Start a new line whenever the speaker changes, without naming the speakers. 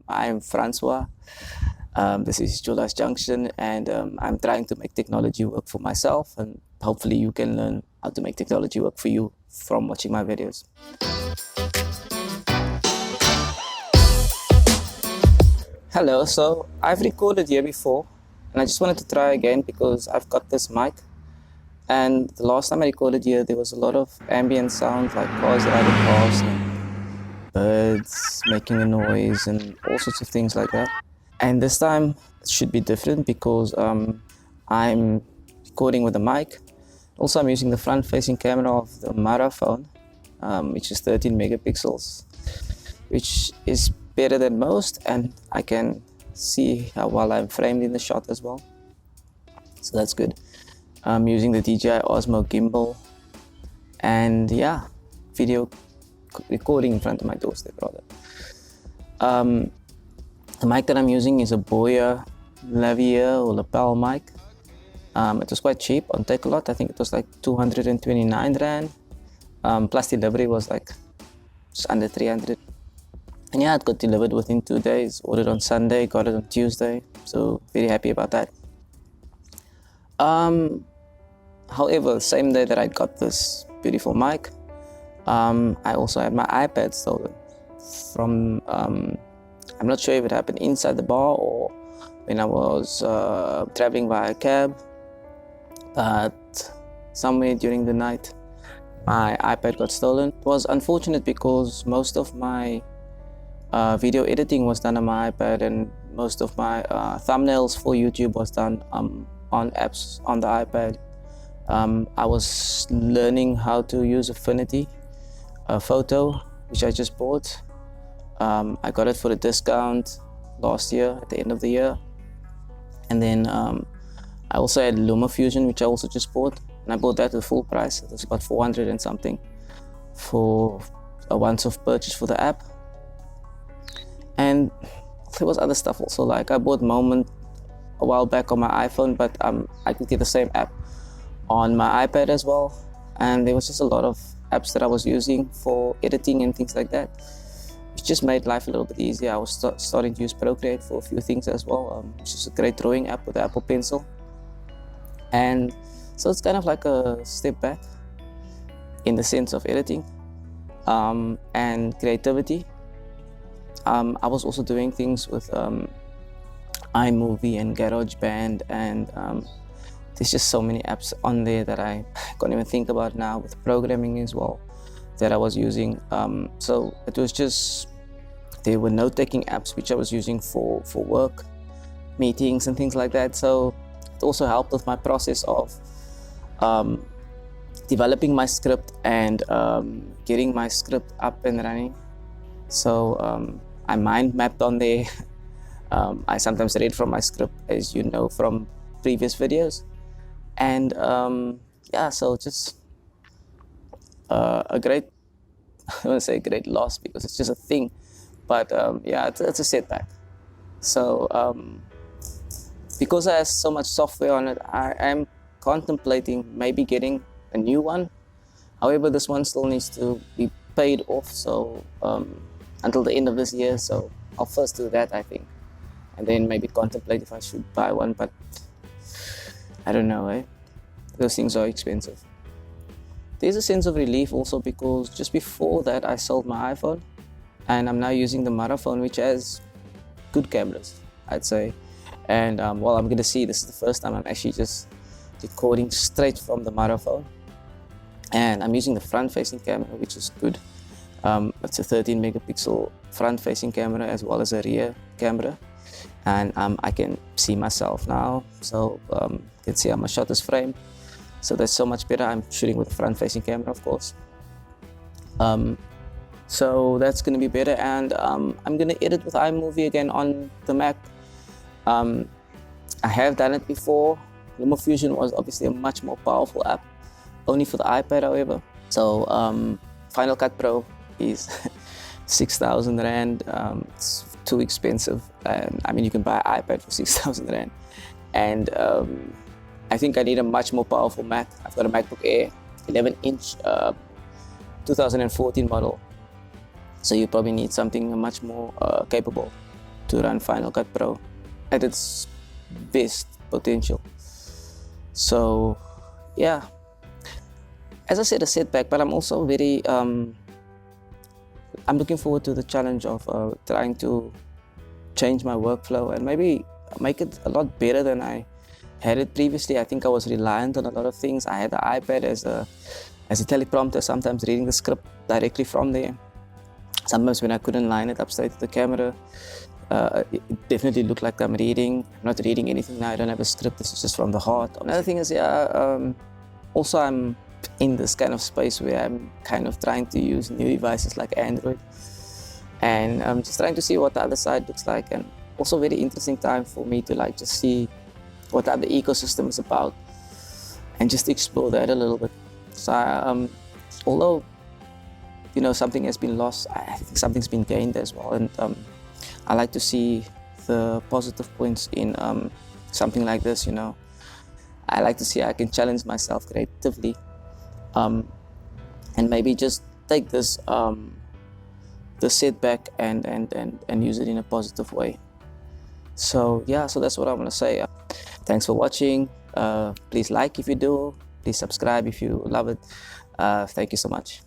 I'm Francois. This is Jolas Junction, and I'm trying to make technology work for myself, and hopefully you can learn how to make technology work for you from watching my videos. Hello, so I've recorded here before, and I just wanted to try again because I've got this mic. And the last time I recorded here, there was a lot of ambient sound, like cars riding past and birds making a noise and all sorts of things like that. And this time it should be different because I'm recording with a mic. Also, I'm using the front-facing camera of the Mara phone, which is 13 megapixels, which is better than most, and I can see how well I'm framed in the shot as well. So that's good. I'm using the DJI Osmo gimbal, and yeah, video recording in front of my doorstep rather. The mic that I'm using is a Boya Lavalier or lapel mic. It was quite cheap on Takealot. I think it was like 229 Rand. Plus delivery was like just under 300. And yeah, it got delivered within 2 days. Ordered on Sunday, got it on Tuesday. So very happy about that. However, same day that I got this beautiful mic, I also had my iPad stolen from, I'm not sure if it happened inside the bar or when I was traveling by a cab, but somewhere during the night, my iPad got stolen. It was unfortunate because most of my video editing was done on my iPad, and most of my thumbnails for YouTube was done on apps on the iPad. I was learning how to use Affinity Photo, which I just bought. I got it for a discount last year at the end of the year. And then I also had LumaFusion, which I also just bought, and I bought that at full price. It was about 400 and something for a once-off purchase for the app. And there was other stuff also, like I bought Moment a while back on my iPhone, but I could get the same app on my iPad as well. And there was just a lot of apps that I was using for editing and things like that, which just made life a little bit easier. I was starting to use Procreate for a few things as well, which is a great drawing app with the Apple Pencil. And so it's kind of like a step back in the sense of editing and creativity. I was also doing things with iMovie and GarageBand, and there's just so many apps on there that I can't even think about now, with programming as well that I was using. So it was just, there were note-taking apps which I was using for work, meetings and things like that. So it also helped with my process of developing my script and getting my script up and running. So I mind mapped on there. I sometimes read from my script, as you know from previous videos. And yeah, so just a great, I don't want to say a great loss because it's just a thing, but yeah, it's a setback. So because I have so much software on it, I am contemplating maybe getting a new one. However, this one still needs to be paid off, so until the end of this year. So I'll first do that, I think, and then maybe contemplate if I should buy one, but I don't know, eh? Those things are expensive. There's a sense of relief also because just before that I sold my iPhone, and I'm now using the Mara phone, which has good cameras, I'd say. And well, I'm gonna see, this is the first time I'm actually just recording straight from the Mara phone, and I'm using the front-facing camera, which is good. It's a 13 megapixel front-facing camera as well as a rear camera, and I can see myself now, so you can see how my shot is framed. So that's so much better. I'm shooting with a front-facing camera, of course. So that's going to be better, and I'm going to edit with iMovie again on the Mac. I have done it before. LumaFusion was obviously a much more powerful app, only for the iPad, however. So Final Cut Pro is 6,000 Rand. It's too expensive. I mean, you can buy an iPad for 6,000 Rand. And I think I need a much more powerful Mac. I've got a MacBook Air, 11-inch, 2014 model. So you probably need something much more capable. to run Final Cut Pro at its best potential. So yeah, as I said, a setback, but I'm also very I'm looking forward to the challenge of trying to change my workflow and maybe make it a lot better than I had it previously. I think I was reliant on a lot of things. I had the iPad as a teleprompter, sometimes reading the script directly from there. Sometimes when I couldn't line it up straight to the camera, it definitely looked like I'm not reading anything now. I don't have a script, this is just from the heart. Another thing is, also I'm in this kind of space where I'm kind of trying to use new devices like Android, and I'm just trying to see what the other side looks like, and also very interesting time for me to like just see what the other ecosystem is about and just explore that a little bit. So although something has been lost, I think something's been gained as well, and I like to see the positive points in something like this. I like to see I can challenge myself creatively, and maybe just take this the setback and use it in a positive way. So yeah, so that's what I want to say. Thanks for watching. Please like if you do. Please subscribe if you love it. Thank you so much.